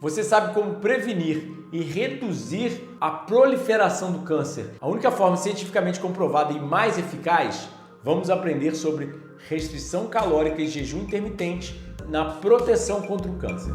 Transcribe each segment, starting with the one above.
Você sabe como prevenir e reduzir a proliferação do câncer? A única forma cientificamente comprovada e mais eficaz? Vamos aprender sobre restrição calórica e jejum intermitente na proteção contra o câncer.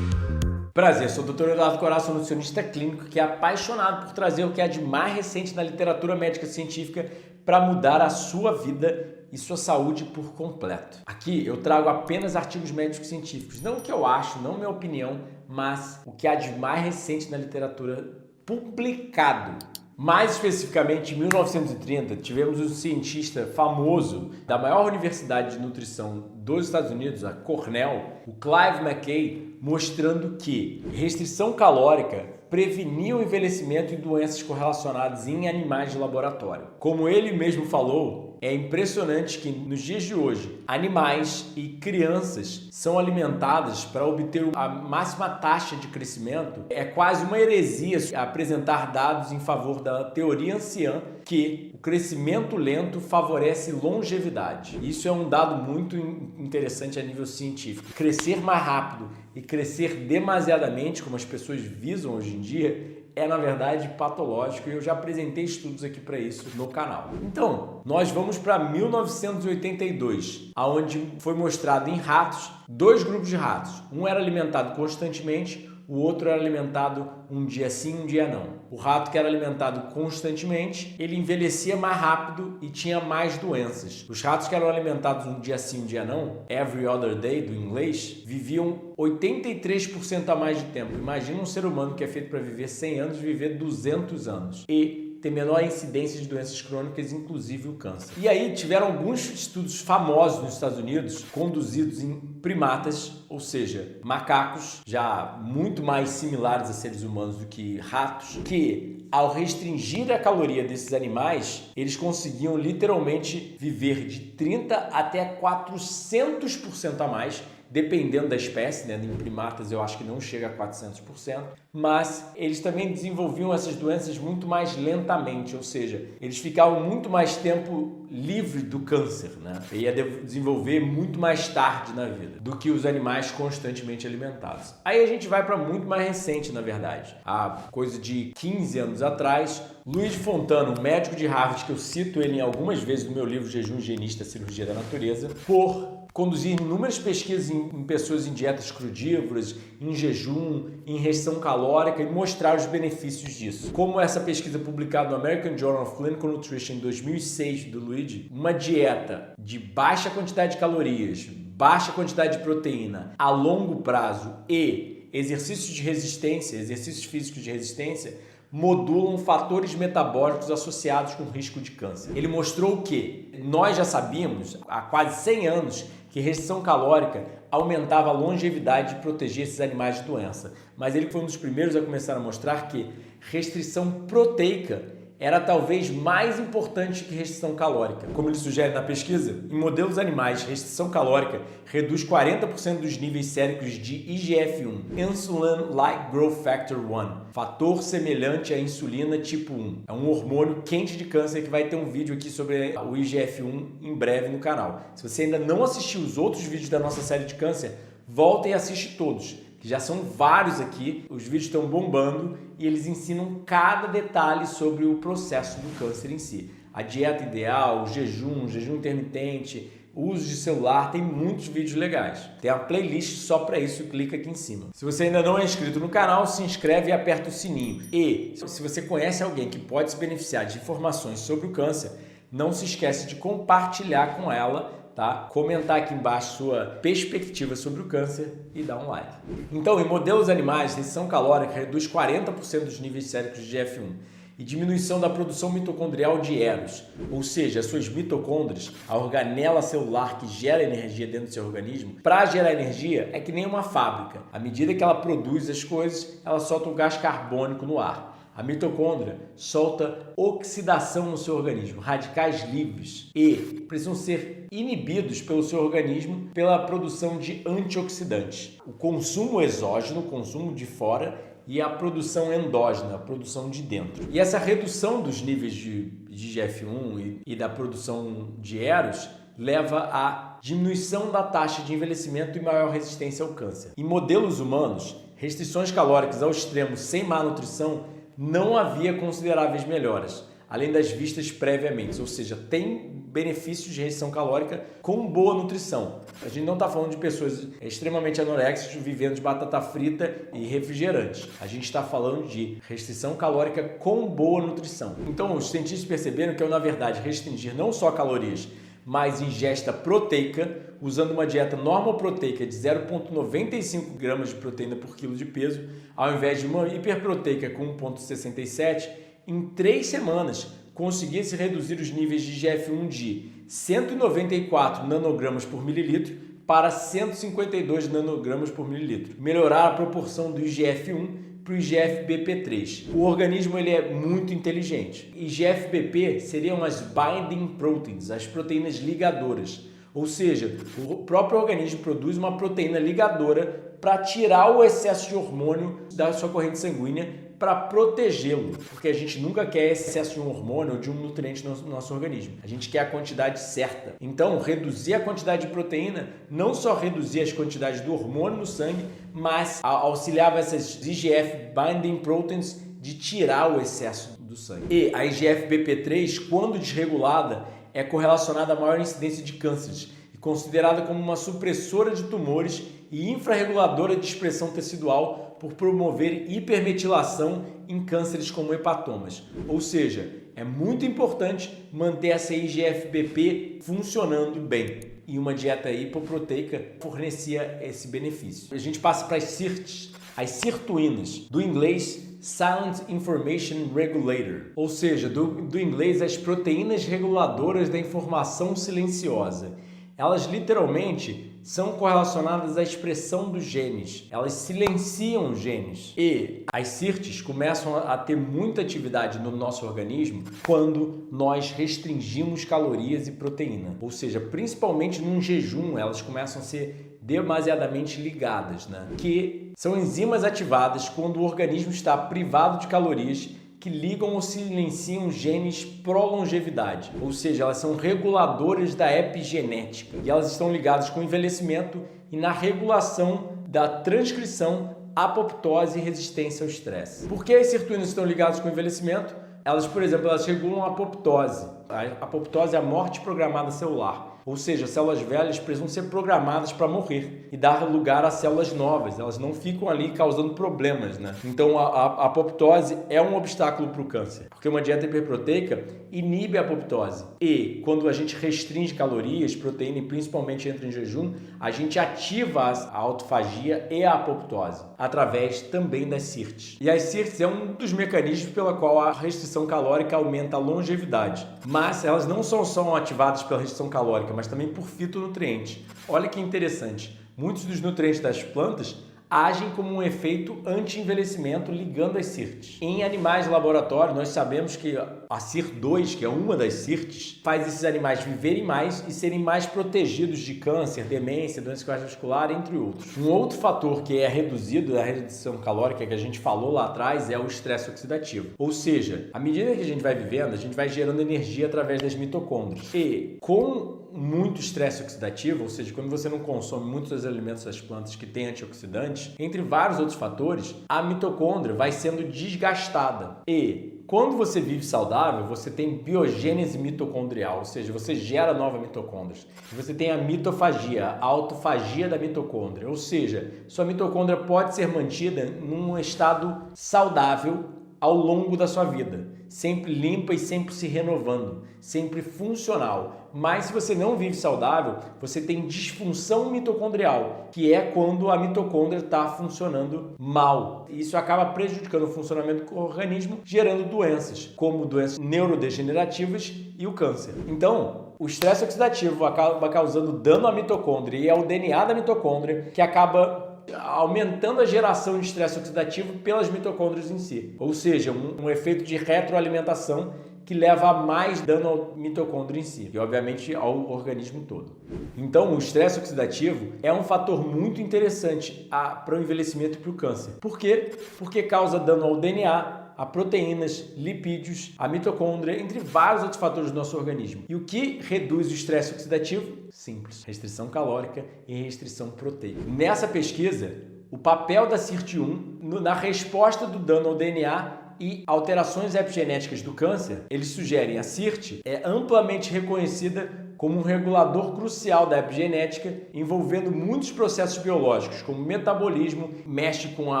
Prazer, sou o Dr. Eduardo Corá, sou nutricionista clínico que é apaixonado por trazer o que há de mais recente na literatura médica científica para mudar a sua vida e sua saúde por completo. Aqui eu trago apenas artigos médicos científicos, não o que eu acho, não minha opinião, mas o que há de mais recente na literatura publicado. Mais especificamente, em 1930, tivemos um cientista famoso da maior universidade de nutrição dos Estados Unidos, a Cornell, o Clive McKay, mostrando que restrição calórica prevenia o envelhecimento e doenças correlacionadas em animais de laboratório. Como ele mesmo falou, é impressionante que nos dias de hoje, animais e crianças são alimentadas para obter a máxima taxa de crescimento. É quase uma heresia apresentar dados em favor da teoria anciã que o crescimento lento favorece longevidade. Isso é um dado muito interessante a nível científico. Crescer mais rápido e crescer demasiadamente, como as pessoas visam hoje em dia, é na verdade patológico e eu já apresentei estudos aqui para isso no canal. Então, nós vamos para 1982, onde foi mostrado em ratos, dois grupos de ratos. Um era alimentado constantemente, o outro era alimentado um dia sim, um dia não. O rato que era alimentado constantemente, ele envelhecia mais rápido e tinha mais doenças. Os ratos que eram alimentados um dia sim, um dia não, every other day do inglês, viviam 83% a mais de tempo. Imagina um ser humano que é feito para viver 100 anos, viver 200 anos. E tem menor incidência de doenças crônicas, inclusive o câncer. E aí tiveram alguns estudos famosos nos Estados Unidos, conduzidos em primatas, ou seja, macacos, já muito mais similares a seres humanos do que ratos, que ao restringir a caloria desses animais, eles conseguiam literalmente viver de 30 até 400% a mais, dependendo da espécie, né? Em primatas eu acho que não chega a 400%, mas eles também desenvolviam essas doenças muito mais lentamente, ou seja, eles ficavam muito mais tempo livre do câncer, né? E ia desenvolver muito mais tarde na vida do que os animais constantemente alimentados. Aí a gente vai para muito mais recente, na verdade. Há coisa de 15 anos atrás, Luiz Fontana, um médico de Harvard, que eu cito ele em algumas vezes no meu livro Jejum Higienista, Cirurgia da Natureza, por conduzir inúmeras pesquisas em pessoas em dietas crudívoras, em jejum, em restrição calórica e mostrar os benefícios disso. Como essa pesquisa publicada no American Journal of Clinical Nutrition em 2006 do Luigi, uma dieta de baixa quantidade de calorias, baixa quantidade de proteína a longo prazo e exercícios de resistência, exercícios físicos de resistência, modulam fatores metabólicos associados com risco de câncer. Ele mostrou que nós já sabíamos há quase 100 anos que restrição calórica aumentava a longevidade e protegia esses animais de doença. Mas ele foi um dos primeiros a começar a mostrar que restrição proteica era talvez mais importante que restrição calórica. Como ele sugere na pesquisa, em modelos animais, restrição calórica reduz 40% dos níveis séricos de IGF-1, Insulin-like Growth Factor 1, fator semelhante à insulina tipo 1. É um hormônio quente de câncer que vai ter um vídeo aqui sobre o IGF-1 em breve no canal. Se você ainda não assistiu os outros vídeos da nossa série de câncer, volta e assiste todos, que já são vários aqui, os vídeos estão bombando e eles ensinam cada detalhe sobre o processo do câncer em si. A dieta ideal, o jejum intermitente, o uso de celular, tem muitos vídeos legais. Tem uma playlist só para isso, clica aqui em cima. Se você ainda não é inscrito no canal, se inscreve e aperta o sininho. E se você conhece alguém que pode se beneficiar de informações sobre o câncer, não se esquece de compartilhar com ela, tá? Comentar aqui embaixo sua perspectiva sobre o câncer e dar um like. Então, em modelos animais, restrição calórica reduz 40% dos níveis séricos de IGF-1 e diminuição da produção mitocondrial de Eros, ou seja, as suas mitocôndrias, a organela celular que gera energia dentro do seu organismo. Para gerar energia é que nem uma fábrica. À medida que ela produz as coisas, ela solta o gás carbônico no ar. A mitocôndria solta oxidação no seu organismo, radicais livres, e precisam ser inibidos pelo seu organismo pela produção de antioxidantes. O consumo exógeno, o consumo de fora, e a produção endógena, a produção de dentro. E essa redução dos níveis de IGF-1 e da produção de Eros leva a diminuição da taxa de envelhecimento e maior resistência ao câncer. Em modelos humanos, restrições calóricas ao extremo sem má nutrição não havia consideráveis melhoras, além das vistas previamente, ou seja, tem benefícios de restrição calórica com boa nutrição. A gente não está falando de pessoas extremamente anoréxicas vivendo de batata frita e refrigerantes. A gente está falando de restrição calórica com boa nutrição. Então, os cientistas perceberam que, na verdade, restringir não só calorias, mas ingesta proteica, usando uma dieta normoproteica de 0,95 gramas de proteína por quilo de peso, ao invés de uma hiperproteica com 1,67, em 3 semanas conseguisse reduzir os níveis de IGF-1 de 194 nanogramas por mililitro para 152 nanogramas por mililitro. Melhorar a proporção do IGF-1 para o IGF-BP3. O organismo ele é muito inteligente. IGF-BP seriam as binding proteins, as proteínas ligadoras. Ou seja, o próprio organismo produz uma proteína ligadora para tirar o excesso de hormônio da sua corrente sanguínea para protegê-lo, porque a gente nunca quer excesso de um hormônio ou de um nutriente no nosso organismo. A gente quer a quantidade certa. Então, reduzir a quantidade de proteína, não só reduzir as quantidades do hormônio no sangue, mas auxiliava essas IGF binding proteins de tirar o excesso do sangue. E a IGF-BP3, quando desregulada, é correlacionada a maior incidência de cânceres e considerada como uma supressora de tumores e infrarreguladora de expressão tecidual por promover hipermetilação em cânceres como hepatomas. Ou seja, é muito importante manter essa IGF-BP funcionando bem. E uma dieta hipoproteica fornecia esse benefício. A gente passa para as SIRTs, as sirtuínas, do inglês Silent Information Regulator, ou seja, do inglês as proteínas reguladoras da informação silenciosa. Elas literalmente são correlacionadas à expressão dos genes. Elas silenciam os genes. E as SIRTs começam a ter muita atividade no nosso organismo quando nós restringimos calorias e proteína. Ou seja, principalmente num jejum, elas começam a ser demasiadamente ligadas, que são enzimas ativadas quando o organismo está privado de calorias que ligam ou silenciam genes pró-longevidade, ou seja, elas são reguladoras da epigenética e elas estão ligadas com o envelhecimento e na regulação da transcrição, apoptose e resistência ao estresse. Por que as sirtuínas estão ligadas com o envelhecimento? Elas, por exemplo, elas regulam a apoptose. A apoptose é a morte programada celular. Ou seja, células velhas precisam ser programadas para morrer e dar lugar a células novas. Elas não ficam ali causando problemas, Então, a apoptose é um obstáculo para o câncer, porque uma dieta hiperproteica inibe a apoptose. E quando a gente restringe calorias, proteína e principalmente entra em jejum, a gente ativa a autofagia e a apoptose, através também das SIRTs. E as SIRTs é um dos mecanismos pela qual a restrição calórica aumenta a longevidade. Mas elas não são só ativadas pela restrição calórica, mas também por fitonutrientes. Olha que interessante, muitos dos nutrientes das plantas agem como um efeito anti-envelhecimento ligando as SIRTs. Em animais de laboratório, nós sabemos que a SIR2, que é uma das SIRTs, faz esses animais viverem mais e serem mais protegidos de câncer, demência, doença cardiovascular, entre outros. Um outro fator que é reduzido da redução calórica que a gente falou lá atrás é o estresse oxidativo. Ou seja, à medida que a gente vai vivendo, a gente vai gerando energia através das mitocôndrias. E com muito estresse oxidativo, ou seja, quando você não consome muitos dos alimentos das plantas que têm antioxidantes, entre vários outros fatores, a mitocôndria vai sendo desgastada. E quando você vive saudável, você tem biogênese mitocondrial, ou seja, você gera novas mitocôndrias. Você tem a mitofagia, a autofagia da mitocôndria, ou seja, sua mitocôndria pode ser mantida num estado saudável ao longo da sua vida, sempre limpa e sempre se renovando, sempre funcional. Mas se você não vive saudável, você tem disfunção mitocondrial, que é quando a mitocôndria está funcionando mal. Isso acaba prejudicando o funcionamento do organismo, gerando doenças, como doenças neurodegenerativas e o câncer. Então, o estresse oxidativo acaba causando dano à mitocôndria e ao DNA da mitocôndria, que acaba aumentando a geração de estresse oxidativo pelas mitocôndrias em si. Ou seja, um efeito de retroalimentação que leva a mais dano ao mitocôndrio em si e, obviamente, ao organismo todo. Então, o estresse oxidativo é um fator muito interessante para o envelhecimento e para o câncer. Por quê? Porque causa dano ao DNA, a proteínas, lipídios, a mitocôndria, entre vários outros fatores do nosso organismo. E o que reduz o estresse oxidativo? Simples. Restrição calórica e restrição proteica. Nessa pesquisa, o papel da SIRT1 na resposta do dano ao DNA e alterações epigenéticas do câncer, eles sugerem a SIRT é amplamente reconhecida como um regulador crucial da epigenética, envolvendo muitos processos biológicos, como metabolismo, mexe com a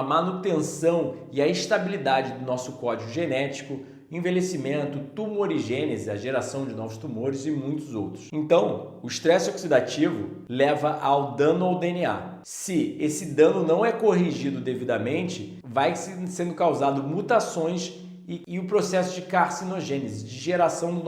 manutenção e a estabilidade do nosso código genético, envelhecimento, tumorigênese, a geração de novos tumores e muitos outros. Então, o estresse oxidativo leva ao dano ao DNA. Se esse dano não é corrigido devidamente, vai sendo causado mutações e o processo de carcinogênese, de geração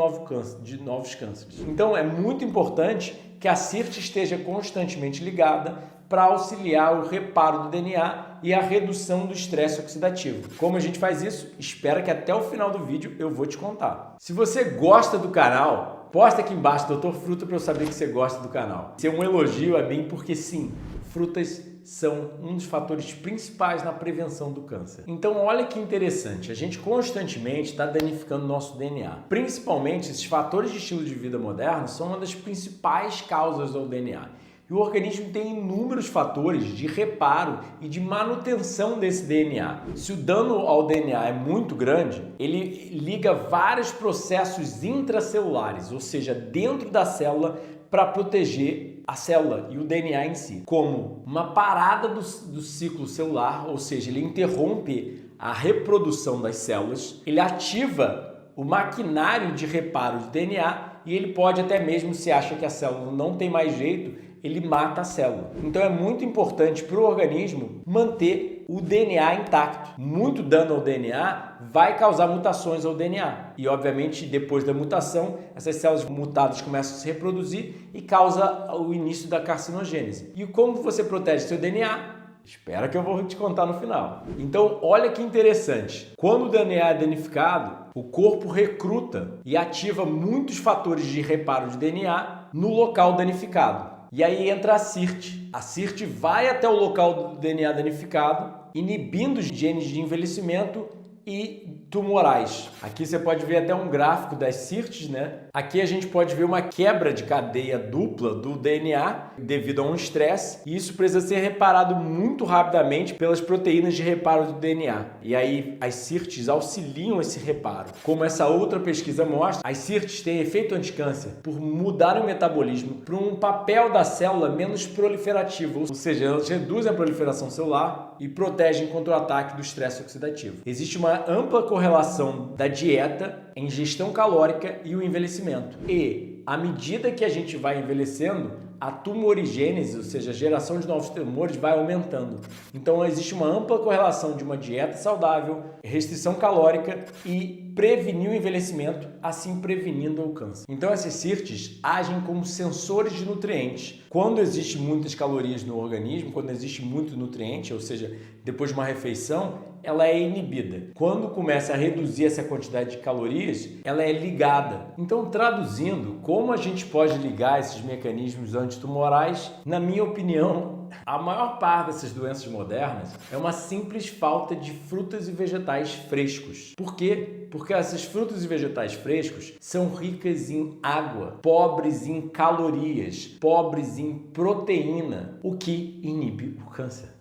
de novos cânceres. Então, é muito importante que a SIRT esteja constantemente ligada para auxiliar o reparo do DNA e a redução do estresse oxidativo. Como a gente faz isso? Espera que até o final do vídeo eu vou te contar. Se você gosta do canal, posta aqui embaixo, Dr. Fruta, para eu saber que você gosta do canal. Isso é um elogio a mim, porque sim, frutas são um dos fatores principais na prevenção do câncer. Então, olha que interessante, a gente constantemente está danificando o nosso DNA. Principalmente, esses fatores de estilo de vida moderno são uma das principais causas do DNA. E o organismo tem inúmeros fatores de reparo e de manutenção desse DNA. Se o dano ao DNA é muito grande, ele liga vários processos intracelulares, ou seja, dentro da célula, para proteger a célula e o DNA em si, como uma parada do ciclo celular, ou seja, ele interrompe a reprodução das células, ele ativa o maquinário de reparo de DNA e ele pode até mesmo, se acha que a célula não tem mais jeito, ele mata a célula. Então é muito importante para o organismo manter o DNA intacto. Muito dano ao DNA vai causar mutações ao DNA. E obviamente depois da mutação, essas células mutadas começam a se reproduzir e causa o início da carcinogênese. E como você protege seu DNA? Espera que eu vou te contar no final. Então, olha que interessante. Quando o DNA é danificado, o corpo recruta e ativa muitos fatores de reparo de DNA no local danificado. E aí entra a SIRT. A SIRT vai até o local do DNA danificado, inibindo os genes de envelhecimento e tumorais. Aqui você pode ver até um gráfico das SIRTs, né? Aqui a gente pode ver uma quebra de cadeia dupla do DNA devido a um estresse, e isso precisa ser reparado muito rapidamente pelas proteínas de reparo do DNA. E aí as SIRTs auxiliam esse reparo. Como essa outra pesquisa mostra, as SIRTs têm efeito anticâncer por mudar o metabolismo para um papel da célula menos proliferativo, ou seja, elas reduzem a proliferação celular e protegem contra o ataque do estresse oxidativo. Existe uma ampla correlação da dieta, a ingestão calórica e o envelhecimento. E à medida que a gente vai envelhecendo, a tumorigênese, ou seja, a geração de novos tumores, vai aumentando. Então existe uma ampla correlação de uma dieta saudável, restrição calórica e prevenir o envelhecimento, assim prevenindo o câncer. Então essas SIRTs agem como sensores de nutrientes. Quando existe muitas calorias no organismo, quando existe muito nutriente, ou seja, depois de uma refeição, ela é inibida. Quando começa a reduzir essa quantidade de calorias, ela é ligada. Então, traduzindo, como a gente pode ligar esses mecanismos antitumorais? Na minha opinião, a maior parte dessas doenças modernas é uma simples falta de frutas e vegetais frescos. Por quê? Porque essas frutas e vegetais frescos são ricas em água, pobres em calorias, pobres em proteína, o que inibe o câncer.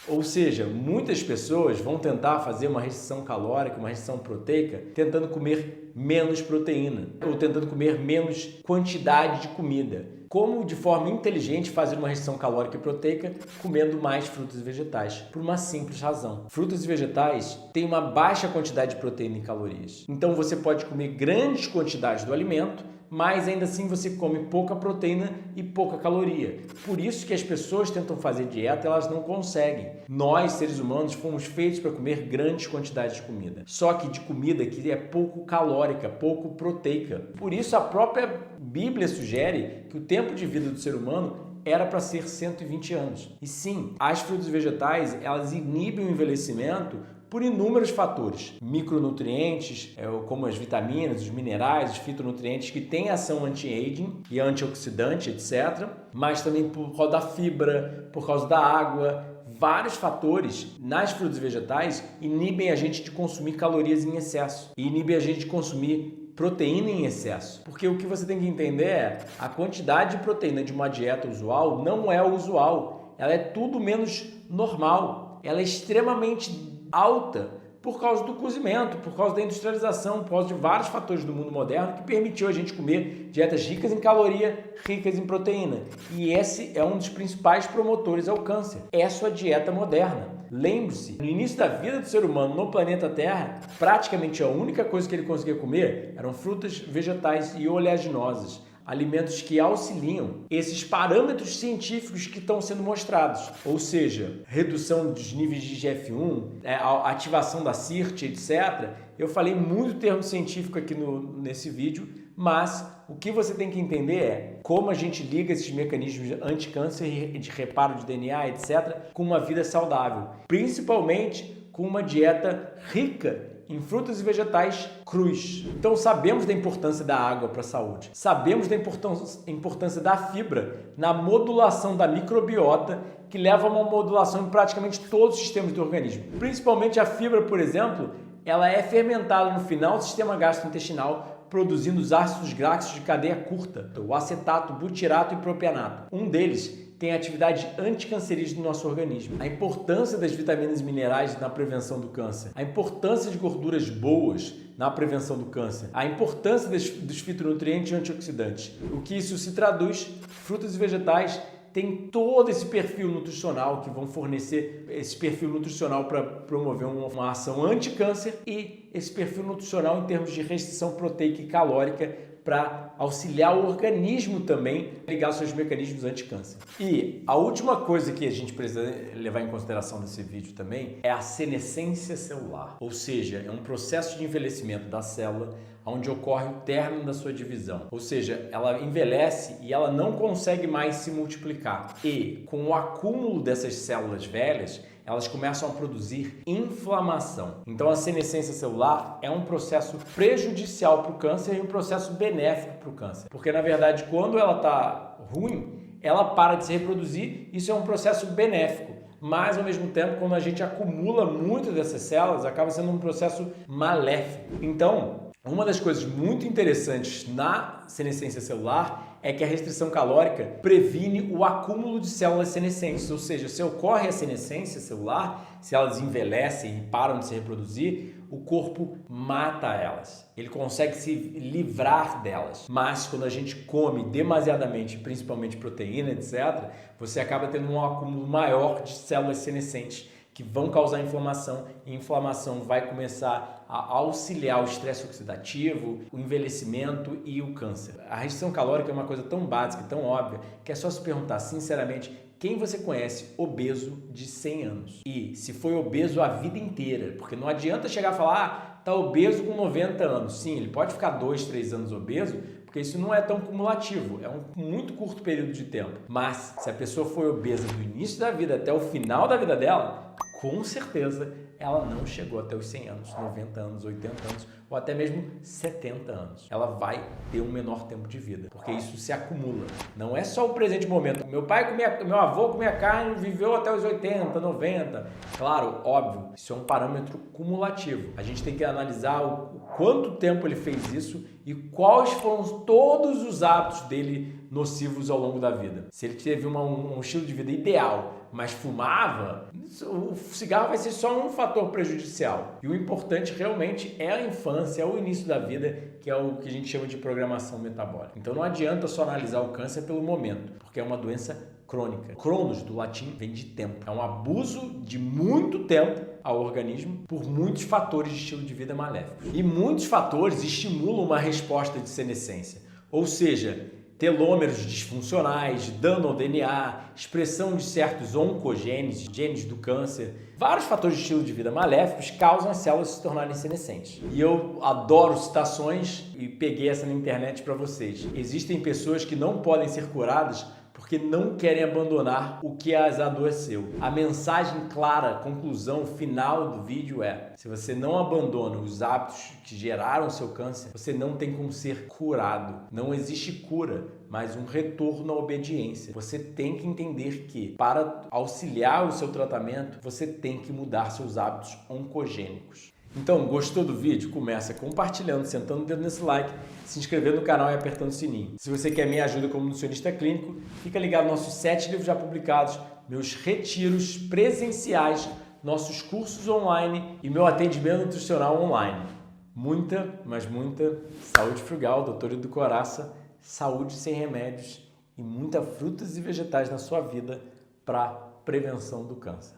Ou seja, muitas pessoas vão tentar fazer uma restrição calórica, uma restrição proteica, tentando comer menos proteína ou tentando comer menos quantidade de comida. Como de forma inteligente fazer uma restrição calórica e proteica comendo mais frutas e vegetais? Por uma simples razão. Frutas e vegetais têm uma baixa quantidade de proteína e calorias. Então você pode comer grandes quantidades do alimento, mas ainda assim você come pouca proteína e pouca caloria. Por isso que as pessoas tentam fazer dieta, elas não conseguem. Nós, seres humanos, fomos feitos para comer grandes quantidades de comida. Só que de comida que é pouco calórica, pouco proteica. Por isso a própria Bíblia sugere que o tempo de vida do ser humano era para ser 120 anos. E sim, as frutas e vegetais, elas inibem o envelhecimento por inúmeros fatores, micronutrientes, como as vitaminas, os minerais, os fitonutrientes que têm ação anti-aging e antioxidante, etc. Mas também por causa da fibra, por causa da água, vários fatores nas frutas e vegetais inibem a gente de consumir calorias em excesso e inibem a gente de consumir proteína em excesso. Porque o que você tem que entender é a quantidade de proteína de uma dieta usual não é usual. Ela é tudo menos normal. Ela é extremamente alta por causa do cozimento, por causa da industrialização, por causa de vários fatores do mundo moderno que permitiu a gente comer dietas ricas em caloria, ricas em proteína. E esse é um dos principais promotores ao câncer. É a sua dieta moderna. Lembre-se, no início da vida do ser humano no planeta Terra, praticamente a única coisa que ele conseguia comer eram frutas, vegetais e oleaginosas. Alimentos que auxiliam esses parâmetros científicos que estão sendo mostrados, ou seja, redução dos níveis de IGF-1, a ativação da SIRT, etc. Eu falei muito termo científico aqui nesse vídeo, mas o que você tem que entender é como a gente liga esses mecanismos anti-câncer, de reparo de DNA, etc., com uma vida saudável, principalmente com uma dieta rica em frutas e vegetais crus. Então sabemos da importância da água para a saúde, sabemos da importância da fibra na modulação da microbiota, que leva a uma modulação em praticamente todos os sistemas do organismo. Principalmente a fibra, por exemplo, ela é fermentada no final do sistema gastrointestinal, produzindo os ácidos graxos de cadeia curta, o acetato, butirato e propianato. Um deles tem atividade anticancerígena no nosso organismo. A importância das vitaminas e minerais na prevenção do câncer. A importância de gorduras boas na prevenção do câncer. A importância dos fitonutrientes e antioxidantes. O que isso se traduz? Frutas e vegetais têm todo esse perfil nutricional que vão fornecer esse perfil nutricional para promover uma ação anti-câncer e esse perfil nutricional em termos de restrição proteica e calórica para auxiliar o organismo também a ligar os seus mecanismos anti-câncer. E a última coisa que a gente precisa levar em consideração nesse vídeo também é a senescência celular, ou seja, é um processo de envelhecimento da célula onde ocorre o término da sua divisão, ou seja, ela envelhece e ela não consegue mais se multiplicar. E com o acúmulo dessas células velhas, elas começam a produzir inflamação. Então a senescência celular é um processo prejudicial para o câncer e um processo benéfico para o câncer. Porque na verdade, quando ela está ruim, ela para de se reproduzir, isso é um processo benéfico. Mas ao mesmo tempo, quando a gente acumula muito dessas células, acaba sendo um processo maléfico. Então, uma das coisas muito interessantes na senescência celular é que a restrição calórica previne o acúmulo de células senescentes, ou seja, se ocorre a senescência celular, se elas envelhecem e param de se reproduzir, o corpo mata elas. Ele consegue se livrar delas. Mas quando a gente come demasiadamente, principalmente proteína, etc., você acaba tendo um acúmulo maior de células senescentes que vão causar inflamação, e a inflamação vai começar a auxiliar o estresse oxidativo, o envelhecimento e o câncer. A restrição calórica é uma coisa tão básica, tão óbvia, que é só se perguntar sinceramente quem você conhece obeso de 100 anos. E se foi obeso a vida inteira, porque não adianta chegar a falar, tá obeso com 90 anos. Sim, ele pode ficar 2, 3 anos obeso, porque isso não é tão cumulativo, é um muito curto período de tempo. Mas se a pessoa foi obesa do início da vida até o final da vida dela, com certeza ela não chegou até os 100 anos, 90 anos, 80 anos ou até mesmo 70 anos. Ela vai ter um menor tempo de vida, porque isso se acumula. Não é só o presente momento. Meu avô comia carne e viveu até os 80, 90. Claro, óbvio, isso é um parâmetro cumulativo. A gente tem que analisar o quanto tempo ele fez isso e quais foram todos os hábitos dele nocivos ao longo da vida. Se ele teve um estilo de vida ideal, mas fumava, o cigarro vai ser só um fator prejudicial. E o importante realmente é a infância, é o início da vida, que é o que a gente chama de programação metabólica. Então não adianta só analisar o câncer pelo momento, porque é uma doença crônica. Cronos, do latim, vem de tempo. É um abuso de muito tempo ao organismo por muitos fatores de estilo de vida maléficos. E muitos fatores estimulam uma resposta de senescência. Ou seja, telômeros disfuncionais, dano ao DNA, expressão de certos oncogenes, genes do câncer. Vários fatores de estilo de vida maléficos causam as células se tornarem senescentes. E eu adoro citações e peguei essa na internet para vocês. Existem pessoas que não podem ser curadas porque não querem abandonar o que as adoeceu. A mensagem clara, a conclusão final do vídeo é: se você não abandona os hábitos que geraram seu câncer, você não tem como ser curado. Não existe cura mas um retorno à obediência. Você tem que entender que, para auxiliar o seu tratamento, você tem que mudar seus hábitos oncogênicos. Então, gostou do vídeo? Começa compartilhando, sentando o dedo nesse like, se inscrevendo no canal e apertando o sininho. Se você quer minha ajuda como nutricionista clínico, fica ligado nos nossos 7 livros já publicados, meus retiros presenciais, nossos cursos online e meu atendimento nutricional online. Muita, mas muita saúde frugal, doutor Edu Coraça, saúde sem remédios e muita frutas e vegetais na sua vida para prevenção do câncer.